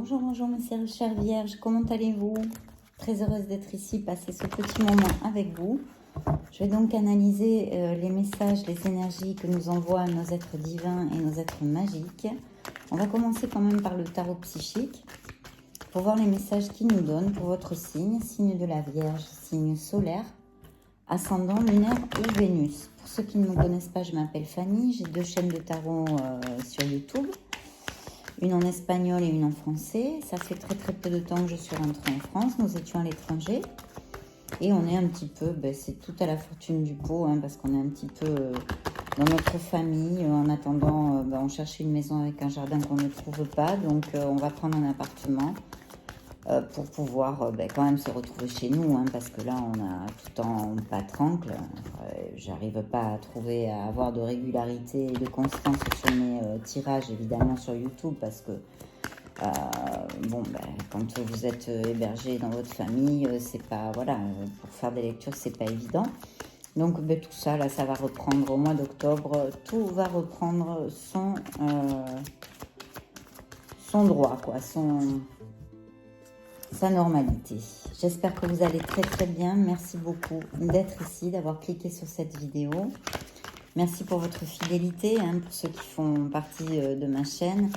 Bonjour, bonjour mes chères vierges, comment allez-vous? Très heureuse d'être ici, passer ce petit moment avec vous. Je vais donc analyser les messages, les énergies que nous envoient nos êtres divins et nos êtres magiques. On va commencer quand même par le tarot psychique pour voir les messages qu'il nous donne pour votre signe, signe de la Vierge, signe solaire, ascendant, lunaire ou Vénus. Pour ceux qui ne me connaissent pas, je m'appelle Fanny, j'ai 2 chaînes de tarot sur YouTube. Une en espagnol et une en français. Ça fait très peu de temps que je suis rentrée en France. Nous étions à l'étranger. Et on est un petit peu, c'est tout à la fortune du pot, hein, parce qu'on est un petit peu dans notre famille. En attendant, on cherchait une maison avec un jardin qu'on ne trouve pas. Donc on va prendre un appartement pour pouvoir quand même se retrouver chez nous. Hein, parce que là, on a tout en patrancle. J'arrive pas à trouver, à avoir de régularité et de constance sur mes tirages, évidemment, sur YouTube. Parce que, quand vous êtes hébergé dans votre famille, c'est pas, voilà, pour faire des lectures, c'est pas évident. Donc, tout ça, là, ça va reprendre au mois d'octobre. Tout va reprendre son droit, quoi, sa normalité. J'espère que vous allez très bien. Merci beaucoup d'être ici, d'avoir cliqué sur cette vidéo. Merci pour votre fidélité, hein, pour ceux qui font partie de ma chaîne.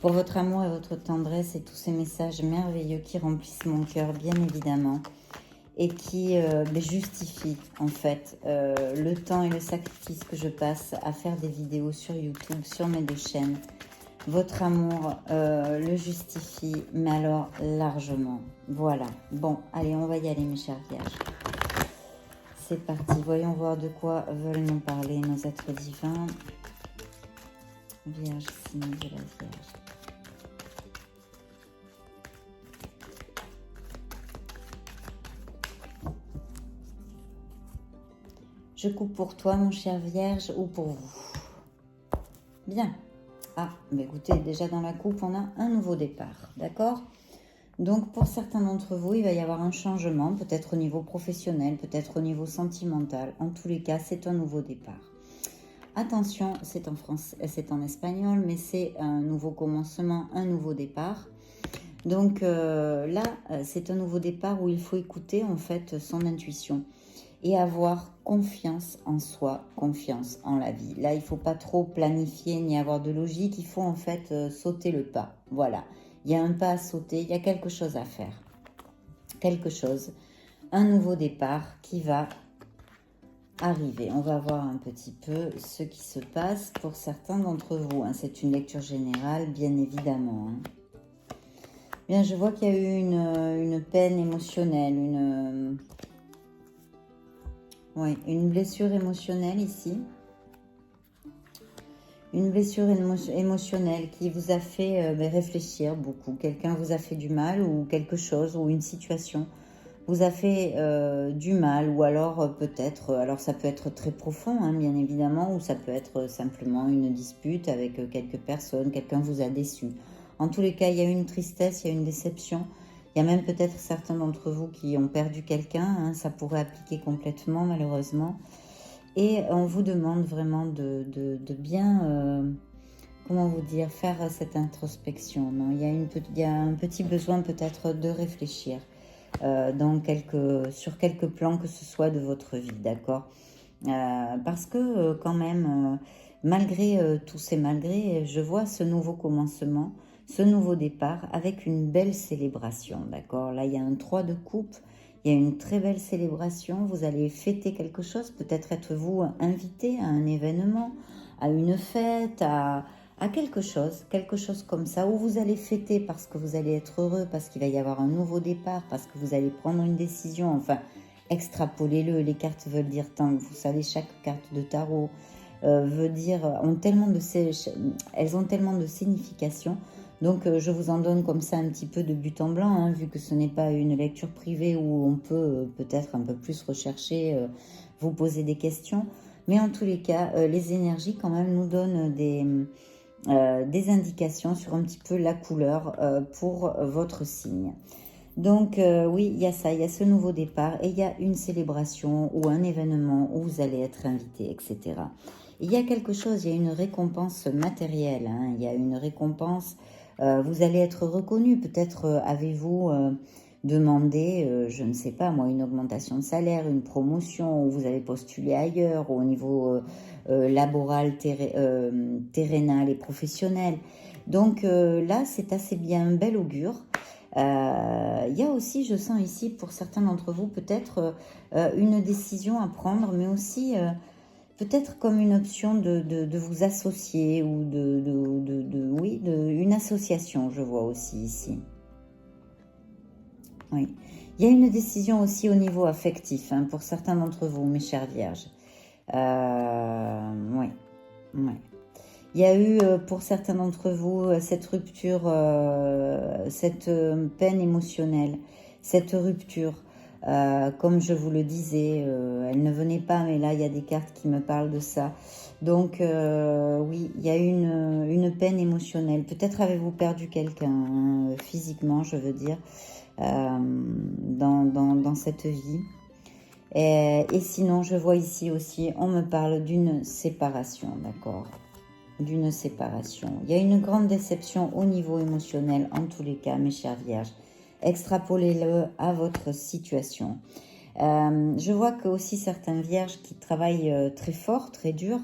Pour votre amour et votre tendresse et tous ces messages merveilleux qui remplissent mon cœur, bien évidemment. Et qui justifient en fait le temps et le sacrifice que je passe à faire des vidéos sur YouTube, sur mes 2 chaînes. Votre amour le justifie, mais alors largement. Voilà. Bon, allez, on va y aller, mes chers vierges. C'est parti. Voyons voir de quoi veulent nous parler nos êtres divins. Vierge, signe de la Vierge. Je coupe pour toi, mon cher Vierge, ou pour vous. Bien. Ah, écoutez, déjà dans la coupe, on a un nouveau départ, d'accord? Donc, pour certains d'entre vous, il va y avoir un changement, peut-être au niveau professionnel, peut-être au niveau sentimental. En tous les cas, c'est un nouveau départ. Attention, c'est en français, c'est en espagnol, mais c'est un nouveau commencement, un nouveau départ. Donc là, c'est un nouveau départ où il faut écouter en fait son intuition et avoir confiance en soi, confiance en la vie. Là, il ne faut pas trop planifier ni avoir de logique, il faut en fait sauter le pas. Voilà, il y a un pas à sauter, il y a quelque chose à faire. Quelque chose, un nouveau départ qui va arriver. On va voir un petit peu ce qui se passe pour certains d'entre vous. Hein. C'est une lecture générale, bien évidemment. Hein. Bien, je vois qu'il y a eu une peine émotionnelle, une blessure émotionnelle ici. Une blessure émotionnelle qui vous a fait réfléchir beaucoup. Quelqu'un vous a fait du mal ou quelque chose ou une situation vous a fait du mal ou alors peut-être, alors ça peut être très profond hein, bien évidemment ou ça peut être simplement une dispute avec quelques personnes, quelqu'un vous a déçu. En tous les cas, il y a une tristesse, il y a une déception. Il y a même peut-être certains d'entre vous qui ont perdu quelqu'un, hein, ça pourrait appliquer complètement malheureusement. Et on vous demande vraiment de bien, comment vous dire, faire cette introspection. Non, il y a un petit besoin peut-être de réfléchir sur quelques plans que ce soit de votre vie, d'accord parce que quand même, malgré tous ces malgrés, je vois ce nouveau commencement, ce nouveau départ avec une belle célébration, d'accord. Là, il y a un 3 de coupe, il y a une très belle célébration, vous allez fêter quelque chose, peut-être êtes-vous invité à un événement, à une fête, à quelque chose comme ça, où vous allez fêter parce que vous allez être heureux, parce qu'il va y avoir un nouveau départ, parce que vous allez prendre une décision, enfin, extrapolez-le, les cartes veulent dire tant, vous savez, chaque carte de tarot veut dire, elles ont tellement de signification. Donc, je vous en donne comme ça un petit peu de but en blanc, hein, vu que ce n'est pas une lecture privée où on peut peut-être un peu plus rechercher, vous poser des questions. Mais en tous les cas, les énergies quand même nous donnent des indications sur un petit peu la couleur pour votre signe. Donc oui, il y a ça, il y a ce nouveau départ et il y a une célébration ou un événement où vous allez être invité, etc. Il y a quelque chose, il y a une récompense matérielle, hein, il y a une récompense Vous allez être reconnu. Peut-être avez-vous demandé, je ne sais pas moi, une augmentation de salaire, une promotion, ou vous avez postulé ailleurs, au niveau laboral, terrénal et professionnel. Donc là, c'est assez bien un bel augure. Il y a aussi, je sens ici, pour certains d'entre vous, peut-être une décision à prendre, mais aussi peut-être comme une option de vous associer ou oui, une association, je vois aussi ici. Oui. Il y a une décision aussi au niveau affectif, hein, pour certains d'entre vous, mes chères vierges. Oui, oui. Il y a eu pour certains d'entre vous cette rupture, cette peine émotionnelle, cette rupture. Comme je vous le disais, elle ne venait pas, mais là il y a des cartes qui me parlent de ça. Donc oui, il y a une peine émotionnelle. Peut-être avez-vous perdu quelqu'un, hein, physiquement, je veux dire, dans cette vie. Et sinon, je vois ici aussi, on me parle d'une séparation, d'accord ? D'une séparation. Il y a une grande déception au niveau émotionnel, en tous les cas, mes chères vierges. Extrapolez-le à votre situation. Je vois que aussi certains vierges qui travaillent très fort, très dur,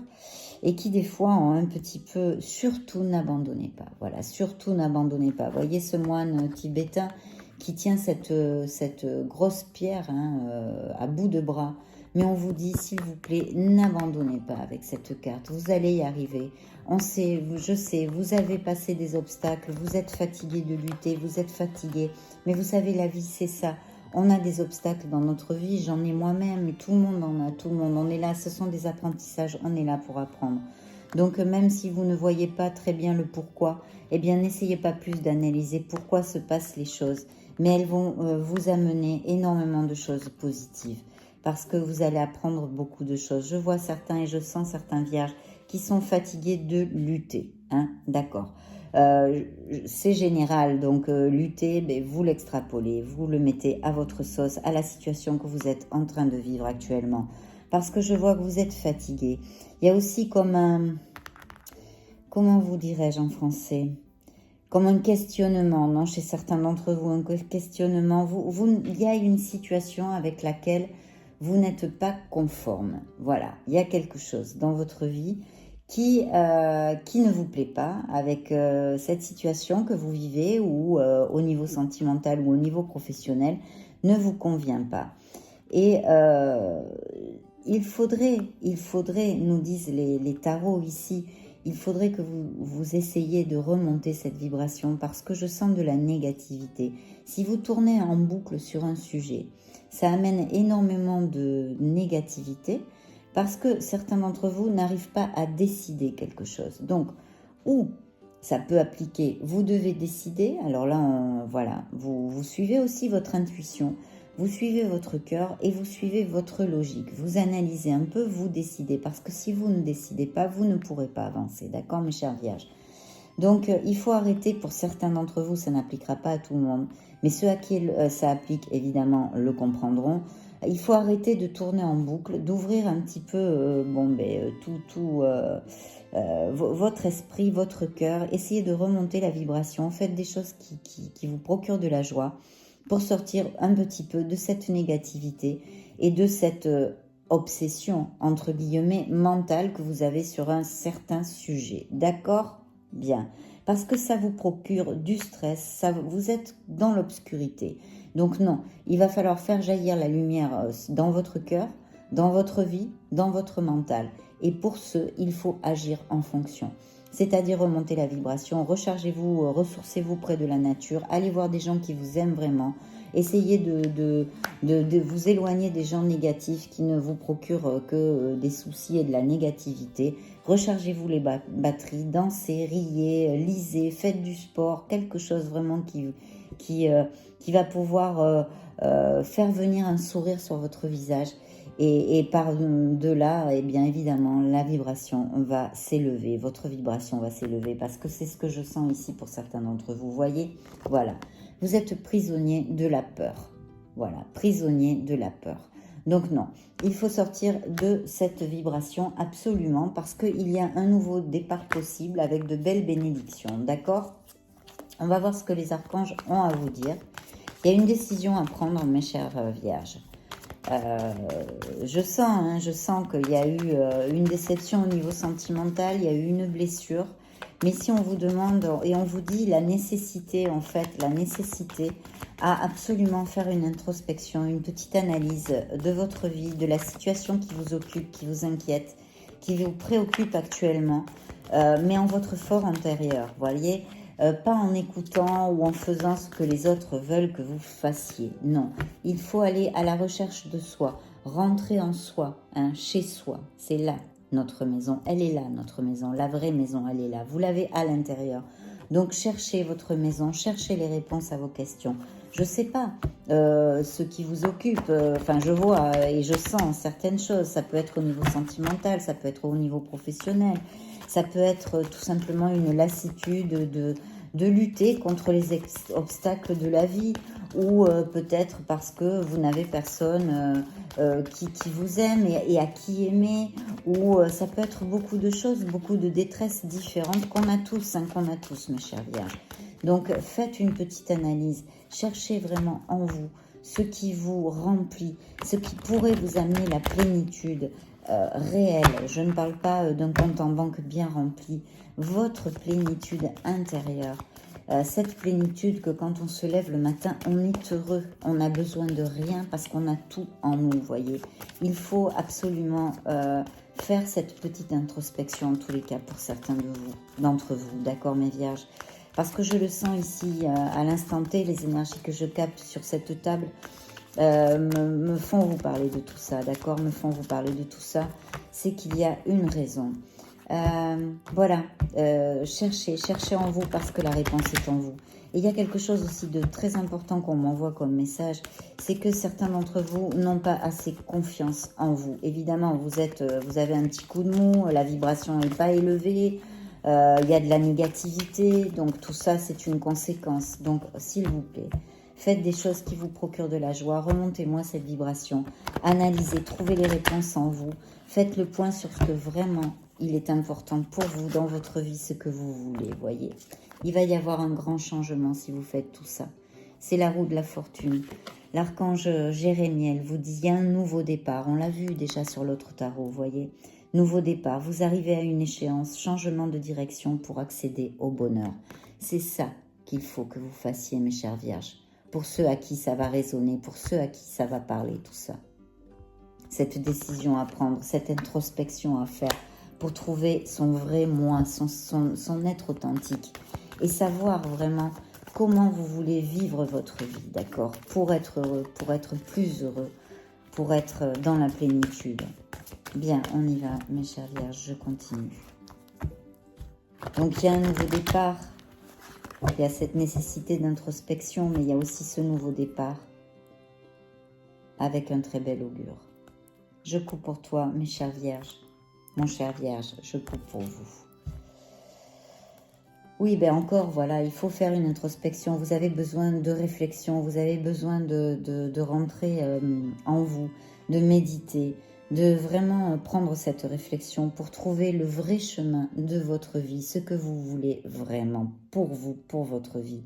et qui des fois ont un petit peu, surtout n'abandonnez pas, voilà, surtout n'abandonnez pas. Voyez ce moine tibétain qui tient cette grosse pierre, hein, à bout de bras, mais on vous dit, s'il vous plaît, n'abandonnez pas avec cette carte, vous allez y arriver. On sait, je sais, vous avez passé des obstacles, vous êtes fatigué de lutter, vous êtes fatigué, mais vous savez, la vie c'est ça. On a des obstacles dans notre vie, j'en ai moi-même, tout le monde en a, tout le monde. On est là, ce sont des apprentissages, on est là pour apprendre. Donc même si vous ne voyez pas très bien le pourquoi, eh bien n'essayez pas plus d'analyser pourquoi se passent les choses. Mais elles vont vous amener énormément de choses positives. Parce que vous allez apprendre beaucoup de choses. Je vois certains et je sens certains vierges qui sont fatigués de lutter. Hein, d'accord. C'est général, donc lutter, ben, vous l'extrapolez, vous le mettez à votre sauce, à la situation que vous êtes en train de vivre actuellement. Parce que je vois que vous êtes fatigué. Il y a aussi comme un, comment vous dirais-je en français, comme un questionnement, non, chez certains d'entre vous, un questionnement. Il y a une situation avec laquelle vous n'êtes pas conforme. Voilà, il y a quelque chose dans votre vie qui ne vous plaît pas avec cette situation que vous vivez ou au niveau sentimental ou au niveau professionnel ne vous convient pas. Et il faudrait, nous disent les tarots ici, il faudrait que vous essayiez de remonter cette vibration parce que je sens de la négativité. Si vous tournez en boucle sur un sujet, ça amène énormément de négativité parce que certains d'entre vous n'arrivent pas à décider quelque chose. Donc, ou ça peut appliquer, vous devez décider, alors là, voilà, vous suivez aussi votre intuition, vous suivez votre cœur et vous suivez votre logique. Vous analysez un peu, vous décidez. Parce que si vous ne décidez pas, vous ne pourrez pas avancer. D'accord, mes chers vierges? Donc, il faut arrêter. Pour certains d'entre vous, ça n'appliquera pas à tout le monde. Mais ceux à qui ça applique, évidemment, le comprendront. Il faut arrêter de tourner en boucle, d'ouvrir un petit peu votre esprit, votre cœur. Essayez de remonter la vibration. Faites des choses qui vous procurent de la joie, pour sortir un petit peu de cette négativité et de cette obsession, entre guillemets, mentale que vous avez sur un certain sujet. D'accord? Bien. Parce que ça vous procure du stress, vous êtes dans l'obscurité. Donc non, il va falloir faire jaillir la lumière dans votre cœur, dans votre vie, dans votre mental. Et pour ce, il faut agir en fonction. C'est-à-dire remonter la vibration, rechargez-vous, ressourcez-vous près de la nature, allez voir des gens qui vous aiment vraiment, essayez de vous éloigner des gens négatifs qui ne vous procurent que des soucis et de la négativité. Rechargez-vous les batteries, dansez, riez, lisez, faites du sport, quelque chose vraiment qui va pouvoir faire venir un sourire sur votre visage. Et par de là, eh bien évidemment, la vibration va s'élever, votre vibration va s'élever, parce que c'est ce que je sens ici pour certains d'entre vous. Vous voyez, voilà, vous êtes prisonnier de la peur. Voilà, prisonnier de la peur. Donc non, il faut sortir de cette vibration absolument, parce qu'il y a un nouveau départ possible avec de belles bénédictions, d'accord ? On va voir ce que les archanges ont à vous dire. Il y a une décision à prendre, mes chères vierges. Je sens qu'il y a eu une déception au niveau sentimental, il y a eu une blessure. Mais si on vous demande et on vous dit la nécessité, en fait, la nécessité à absolument faire une introspection, une petite analyse de votre vie, de la situation qui vous occupe, qui vous inquiète, qui vous préoccupe actuellement, mais en votre fort intérieur, vous voyez, pas en écoutant ou en faisant ce que les autres veulent que vous fassiez. Non, il faut aller à la recherche de soi, rentrer en soi, hein, chez soi. C'est là notre maison, elle est là notre maison, la vraie maison, elle est là. Vous l'avez à l'intérieur. Donc cherchez votre maison, cherchez les réponses à vos questions. Je ne sais pas ce qui vous occupe, enfin je vois et je sens certaines choses. Ça peut être au niveau sentimental, ça peut être au niveau professionnel. Ça peut être tout simplement une lassitude de lutter contre les obstacles de la vie ou peut-être parce que vous n'avez personne qui vous aime et à qui aimer ou ça peut être beaucoup de choses, beaucoup de détresses différentes qu'on a tous, mes chers vierges. Donc faites une petite analyse, cherchez vraiment en vous ce qui vous remplit, ce qui pourrait vous amener la plénitude, réel, je ne parle pas d'un compte en banque bien rempli, votre plénitude intérieure, cette plénitude que quand on se lève le matin, on est heureux, on n'a besoin de rien parce qu'on a tout en nous, vous voyez. Il faut absolument faire cette petite introspection en tous les cas pour certains d'entre vous, d'accord mes vierges, parce que je le sens ici à l'instant T, les énergies que je capte sur cette table, me font vous parler de tout ça, d'accord, me font vous parler de tout ça, c'est qu'il y a une raison. Voilà, cherchez en vous parce que la réponse est en vous. Et il y a quelque chose aussi de très important qu'on m'envoie comme message, c'est que certains d'entre vous n'ont pas assez confiance en vous. Évidemment, vous avez un petit coup de mou, la vibration n'est pas élevée, il y a de la négativité, donc tout ça c'est une conséquence. Donc s'il vous plaît, faites des choses qui vous procurent de la joie, remontez-moi cette vibration, analysez, trouvez les réponses en vous, faites le point sur ce que vraiment il est important pour vous dans votre vie, ce que vous voulez, voyez. Il va y avoir un grand changement si vous faites tout ça. C'est la roue de la fortune. L'archange Jérémiel vous dit, il y a un nouveau départ. On l'a vu déjà sur l'autre tarot, vous voyez. Nouveau départ, vous arrivez à une échéance, changement de direction pour accéder au bonheur. C'est ça qu'il faut que vous fassiez, mes chères vierges. Pour ceux à qui ça va résonner, pour ceux à qui ça va parler, tout ça. Cette décision à prendre, cette introspection à faire pour trouver son vrai moi, son être authentique et savoir vraiment comment vous voulez vivre votre vie, d'accord, pour être heureux, pour être plus heureux, pour être dans la plénitude. Bien, on y va, mes chères vierges, je continue. Donc, il y a un nouveau départ. Il y a cette nécessité d'introspection, mais il y a aussi ce nouveau départ avec un très bel augure. Je coupe pour toi, mes chères vierges. Mon cher vierge, je coupe pour vous. Oui, ben encore, voilà, il faut faire une introspection. Vous avez besoin de réflexion, vous avez besoin de rentrer en vous, de méditer, de vraiment prendre cette réflexion pour trouver le vrai chemin de votre vie, ce que vous voulez vraiment pour vous, pour votre vie.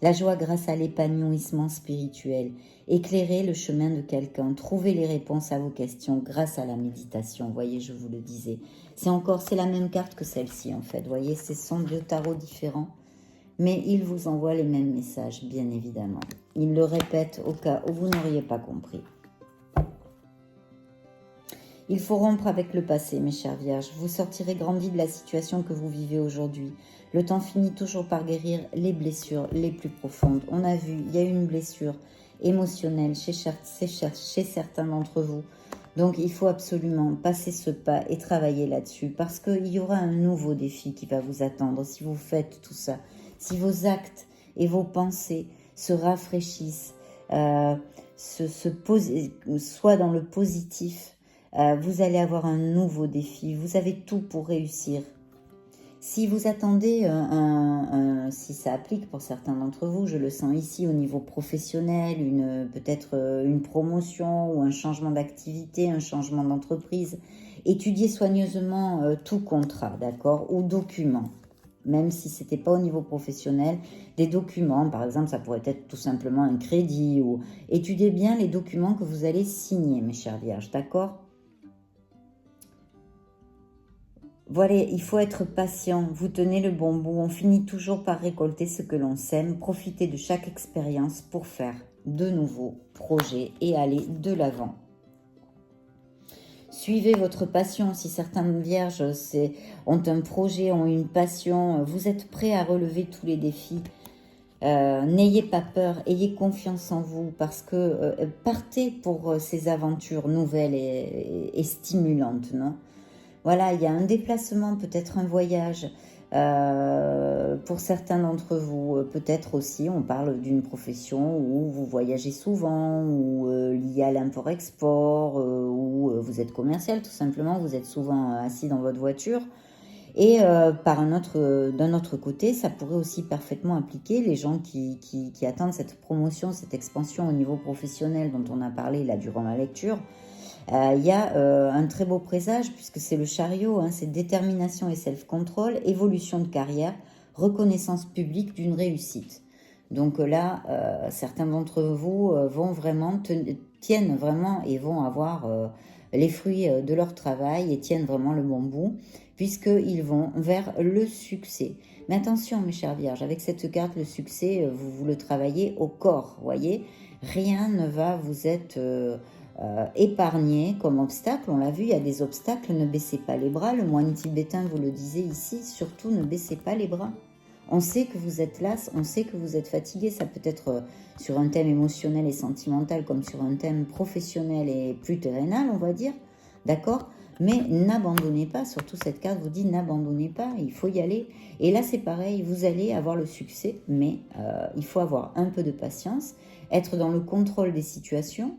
La joie grâce à l'épanouissement spirituel, éclairer le chemin de quelqu'un, trouver les réponses à vos questions grâce à la méditation. Vous voyez, je vous le disais. C'est la même carte que celle-ci en fait. Vous voyez, ce sont deux tarots différents, mais ils vous envoient les mêmes messages, bien évidemment. Ils le répètent au cas où vous n'auriez pas compris. Il faut rompre avec le passé, mes chères vierges. Vous sortirez grandi de la situation que vous vivez aujourd'hui. Le temps finit toujours par guérir les blessures les plus profondes. On a vu, il y a eu une blessure émotionnelle chez certains d'entre vous. Donc, il faut absolument passer ce pas et travailler là-dessus parce qu'il y aura un nouveau défi qui va vous attendre si vous faites tout ça. Si vos actes et vos pensées se rafraîchissent, soit dans le positif, vous allez avoir un nouveau défi. Vous avez tout pour réussir. Si vous attendez, si ça applique pour certains d'entre vous, je le sens ici au niveau professionnel, peut-être une promotion ou un changement d'activité, un changement d'entreprise, étudiez soigneusement tout contrat, d'accord, ou document. même si ce n'était pas au niveau professionnel, des documents, par exemple, ça pourrait être tout simplement un crédit, ou étudiez bien les documents que vous allez signer, mes chères vierges, d'accord? Voilà, il faut être patient, vous tenez le bon bout, on finit toujours par récolter ce que l'on sème, profitez de chaque expérience pour faire de nouveaux projets et aller de l'avant. Suivez votre passion, si certaines vierges ont un projet, ont une passion, vous êtes prêts à relever tous les défis. N'ayez pas peur, ayez confiance en vous, parce que partez pour ces aventures nouvelles et stimulantes, non? Voilà, il y a un déplacement, peut-être un voyage pour certains d'entre vous. Peut-être aussi, on parle d'une profession où vous voyagez souvent, ou lié à l'import-export, ou vous êtes commercial tout simplement, vous êtes souvent assis dans votre voiture. Et d'un autre côté, ça pourrait aussi parfaitement impliquer les gens qui attendent cette promotion, cette expansion au niveau professionnel dont on a parlé là durant la lecture. Il y a un très beau présage puisque c'est le chariot, hein, c'est détermination et self-control, évolution de carrière, reconnaissance publique d'une réussite. Donc là, certains d'entre vous tiennent vraiment et vont avoir les fruits de leur travail et tiennent vraiment le bon bout puisqu'ils vont vers le succès. Mais attention mes chères vierges, avec cette carte, le succès, vous le travaillez au corps, voyez. Rien ne va vous être épargné comme obstacle. On l'a vu, il y a des obstacles, ne baissez pas les bras. Le moine tibétain vous le disait ici, surtout ne baissez pas les bras. On sait que vous êtes las, on sait que vous êtes fatigué, ça peut être sur un thème émotionnel et sentimental comme sur un thème professionnel et plus terrénal, on va dire, d'accord? Mais n'abandonnez pas, surtout cette carte vous dit n'abandonnez pas, il faut y aller. Et là c'est pareil, vous allez avoir le succès, mais il faut avoir un peu de patience, être dans le contrôle des situations,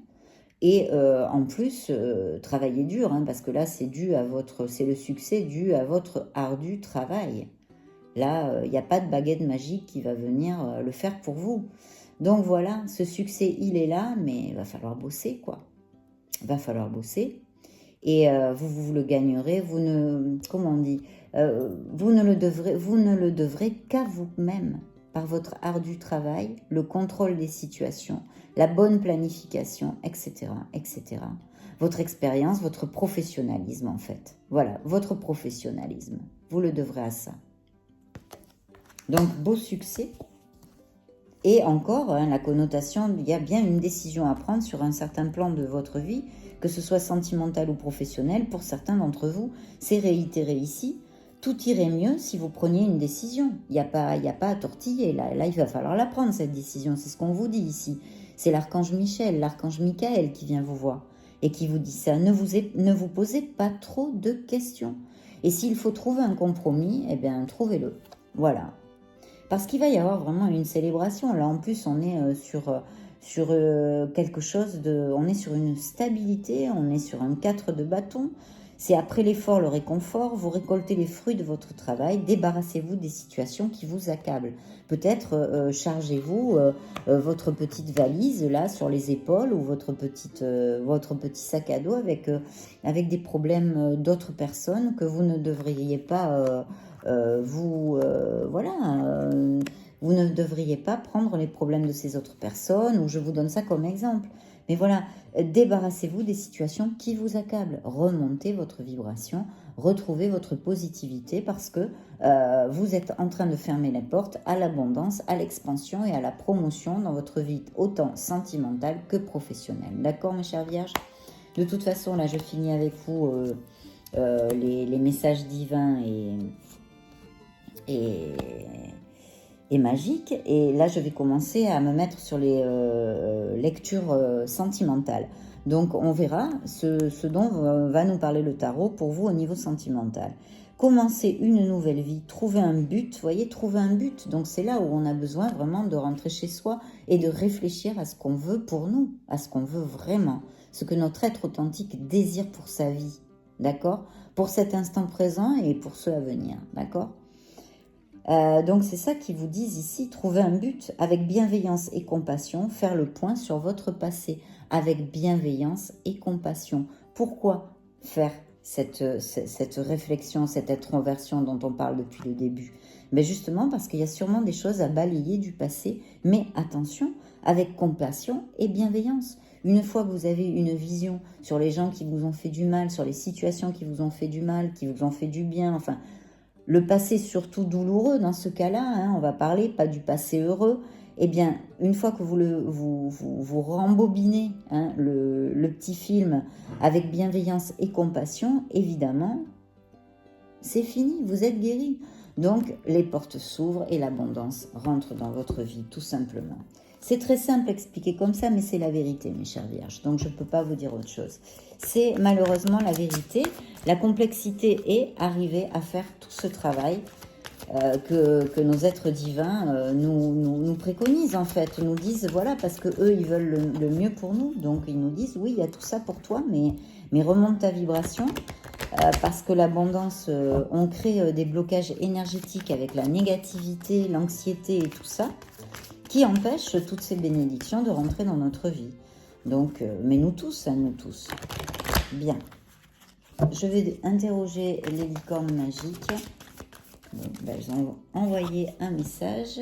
et en plus, travailler dur, hein, parce que là, c'est le succès dû à votre ardu travail. Là, il n'y a pas de baguette magique qui va venir le faire pour vous. Donc voilà, ce succès, il est là, mais il va falloir bosser, quoi. Il va falloir bosser. Et vous le gagnerez, vous ne le devrez qu'à vous-même, par votre ardu travail, le contrôle des situations, la bonne planification, etc., etc. Votre expérience, votre professionnalisme en fait. Voilà, votre professionnalisme, vous le devrez à ça. Donc, beau succès. Et encore, hein, la connotation, il y a bien une décision à prendre sur un certain plan de votre vie, que ce soit sentimental ou professionnel. Pour certains d'entre vous, c'est réitéré ici. Tout irait mieux si vous preniez une décision. Il n'y a pas à tortiller. Là, il va falloir la prendre, cette décision. C'est ce qu'on vous dit ici. C'est l'archange Michael qui vient vous voir et qui vous dit ça. Ne vous posez pas trop de questions. Et s'il faut trouver un compromis, eh bien, trouvez-le. Voilà. Parce qu'il va y avoir vraiment une célébration. Là, en plus, on est sur quelque chose de... On est sur une stabilité, on est sur un 4 de bâton. C'est après l'effort, le réconfort. Vous récoltez les fruits de votre travail. Débarrassez-vous des situations qui vous accablent. Peut-être chargez-vous votre petite valise là sur les épaules ou votre petit sac à dos avec des problèmes d'autres personnes que vous ne devriez pas... vous ne devriez pas prendre les problèmes de ces autres personnes, ou je vous donne ça comme exemple. Mais voilà, débarrassez-vous des situations qui vous accablent, remontez votre vibration, retrouvez votre positivité parce que vous êtes en train de fermer les portes à l'abondance, à l'expansion et à la promotion dans votre vie, autant sentimentale que professionnelle. D'accord, mes chers vierges? De toute façon, là, je finis avec vous les messages divins et magique. Et là, je vais commencer à me mettre sur les lectures sentimentales. Donc, on verra ce dont va nous parler le tarot pour vous au niveau sentimental. Commencer une nouvelle vie, trouver un but, voyez, trouver un but. Donc, c'est là où on a besoin vraiment de rentrer chez soi et de réfléchir à ce qu'on veut pour nous, à ce qu'on veut vraiment, ce que notre être authentique désire pour sa vie, d'accord? Pour cet instant présent et pour ceux à venir, d'accord? Donc c'est ça qu'ils vous disent ici, trouver un but avec bienveillance et compassion, faire le point sur votre passé avec bienveillance et compassion. Pourquoi faire cette réflexion, cette introversion dont on parle depuis le début? Mais justement parce qu'il y a sûrement des choses à balayer du passé, mais attention, avec compassion et bienveillance. Une fois que vous avez une vision sur les gens qui vous ont fait du mal, sur les situations qui vous ont fait du mal, qui vous ont fait du bien, enfin, le passé surtout douloureux dans ce cas-là, hein, on va parler pas du passé heureux, eh bien, une fois que vous rembobinez hein, le petit film avec bienveillance et compassion, évidemment, c'est fini, vous êtes guéri. Donc, les portes s'ouvrent et l'abondance rentre dans votre vie, tout simplement. C'est très simple expliqué comme ça, mais c'est la vérité, mes chères vierges. Donc, je ne peux pas vous dire autre chose. C'est malheureusement la vérité. La complexité est arriver à faire tout ce travail que nos êtres divins nous préconisent, en fait. Nous disent, voilà, parce qu'eux, ils veulent le mieux pour nous. Donc, ils nous disent, oui, il y a tout ça pour toi, mais remonte ta vibration. Parce que l'abondance, on crée des blocages énergétiques avec la négativité, l'anxiété et tout ça, qui empêchent toutes ces bénédictions de rentrer dans notre vie. Donc, mais nous tous, hein, nous tous. Bien. Je vais interroger les licornes magiques. Donc, elles ont envoyé un message.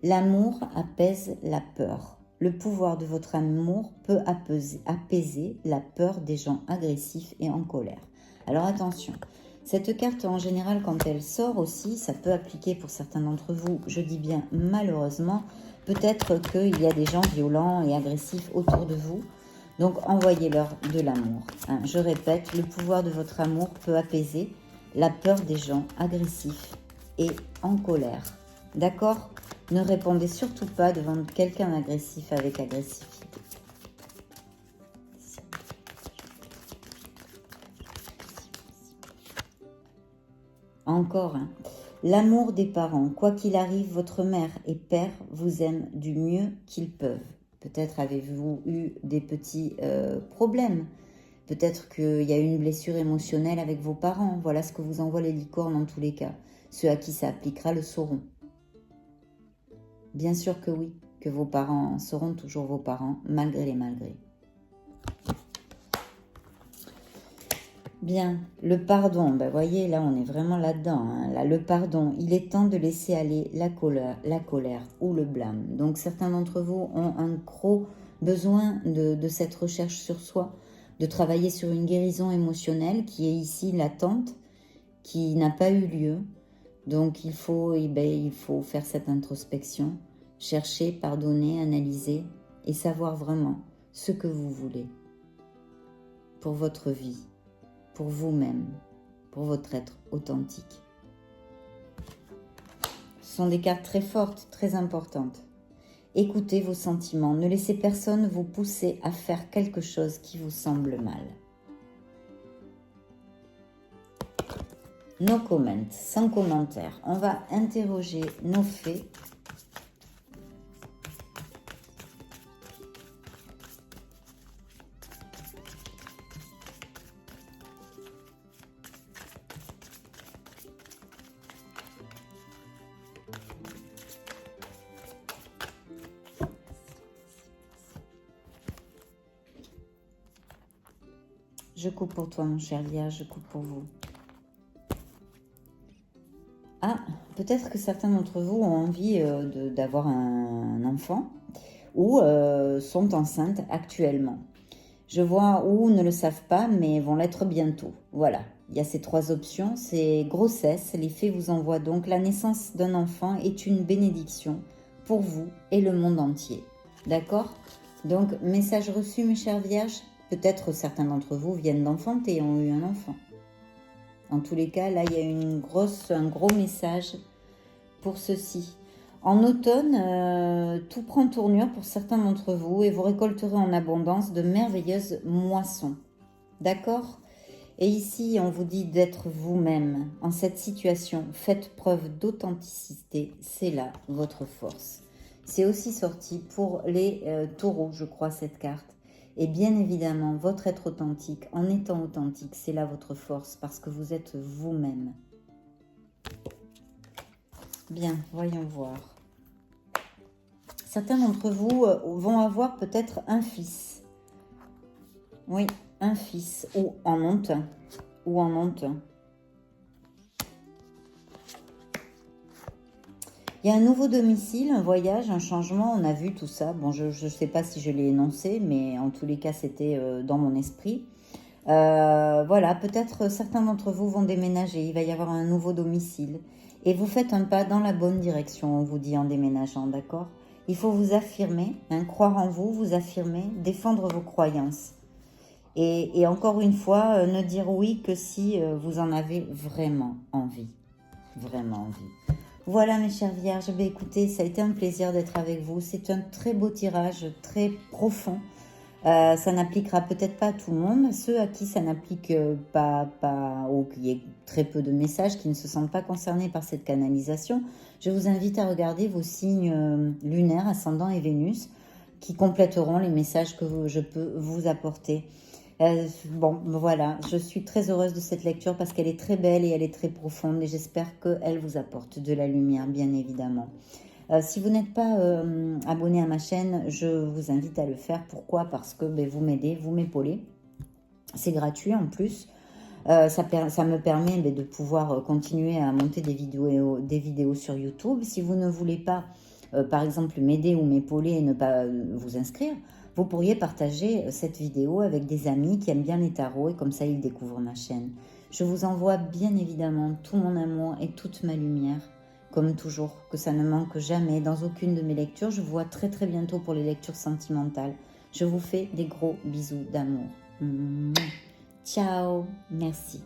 L'amour apaise la peur. Le pouvoir de votre amour peut apaiser la peur des gens agressifs et en colère. Alors attention, cette carte en général quand elle sort aussi, ça peut appliquer pour certains d'entre vous, je dis bien malheureusement, peut-être qu'il y a des gens violents et agressifs autour de vous, donc envoyez-leur de l'amour. Hein. Je répète, le pouvoir de votre amour peut apaiser la peur des gens agressifs et en colère. D'accord? Ne répondez surtout pas devant quelqu'un d'agressif avec agressivité. Encore, hein. L'amour des parents. Quoi qu'il arrive, votre mère et père vous aiment du mieux qu'ils peuvent. Peut-être avez-vous eu des petits problèmes. Peut-être qu'il y a eu une blessure émotionnelle avec vos parents. Voilà ce que vous envoient les licornes en tous les cas. Ceux à qui ça appliquera le sauront. Bien sûr que oui, que vos parents seront toujours vos parents, malgré les malgrés. Bien, le pardon, ben voyez, là on est vraiment là-dedans. Hein. Là, le pardon, il est temps de laisser aller la colère ou le blâme. Donc certains d'entre vous ont un gros besoin de cette recherche sur soi, de travailler sur une guérison émotionnelle qui est ici latente, qui n'a pas eu lieu. Donc il faut faire cette introspection, chercher, pardonner, analyser et savoir vraiment ce que vous voulez pour votre vie, pour vous-même, pour votre être authentique. Ce sont des cartes très fortes, très importantes. Écoutez vos sentiments, ne laissez personne vous pousser à faire quelque chose qui vous semble mal. No comment, sans commentaire. On va interroger nos fées. Je coupe pour toi, mon cher Vierge, je coupe pour vous. Ah, peut-être que certains d'entre vous ont envie d'avoir un enfant ou sont enceintes actuellement. Je vois ou ne le savent pas, mais vont l'être bientôt. Voilà, il y a ces trois options. C'est grossesse. Les fées vous envoient donc la naissance d'un enfant est une bénédiction pour vous et le monde entier. D'accord? Donc, message reçu, mes chères vierges. Peut-être certains d'entre vous viennent d'enfanter et ont eu un enfant. En tous les cas, là, il y a un gros message pour ceci. En automne, tout prend tournure pour certains d'entre vous et vous récolterez en abondance de merveilleuses moissons. D'accord? Et ici, on vous dit d'être vous-même. En cette situation, faites preuve d'authenticité. C'est là votre force. C'est aussi sorti pour les taureaux, je crois, cette carte. Et bien évidemment, votre être authentique, en étant authentique, c'est là votre force parce que vous êtes vous-même. Bien, voyons voir. Certains d'entre vous vont avoir peut-être un fils. Oui, un fils ou en ont un. ou en honte. Il y a un nouveau domicile, un voyage, un changement, on a vu tout ça. Bon, je ne sais pas si je l'ai énoncé, mais en tous les cas, c'était dans mon esprit. Voilà, peut-être certains d'entre vous vont déménager, il va y avoir un nouveau domicile. Et vous faites un pas dans la bonne direction, on vous dit en déménageant, d'accord? Il faut vous affirmer, hein, croire en vous, vous affirmer, défendre vos croyances. Et encore une fois, ne dire oui que si vous en avez vraiment envie. Vraiment envie. Voilà mes chères vierges, écoutez, ça a été un plaisir d'être avec vous. C'est un très beau tirage, très profond. Ça n'appliquera peut-être pas à tout le monde, ceux à qui ça n'applique pas, ou qu'il y ait très peu de messages qui ne se sentent pas concernés par cette canalisation. Je vous invite à regarder vos signes lunaires, ascendant et Vénus, qui compléteront les messages que je peux vous apporter. Bon, voilà, je suis très heureuse de cette lecture parce qu'elle est très belle et elle est très profonde et j'espère qu'elle vous apporte de la lumière, bien évidemment. Si vous n'êtes pas abonné à ma chaîne, je vous invite à le faire. Pourquoi? Parce que vous m'aidez, vous m'épaulez. C'est gratuit en plus. Ça me permet de pouvoir continuer à monter des vidéos sur YouTube. Si vous ne voulez pas, par exemple, m'aider ou m'épauler et ne pas vous inscrire, vous pourriez partager cette vidéo avec des amis qui aiment bien les tarots et comme ça ils découvrent ma chaîne. Je vous envoie bien évidemment tout mon amour et toute ma lumière. Comme toujours, que ça ne manque jamais dans aucune de mes lectures. Je vous vois très très bientôt pour les lectures sentimentales. Je vous fais des gros bisous d'amour. Ciao, merci.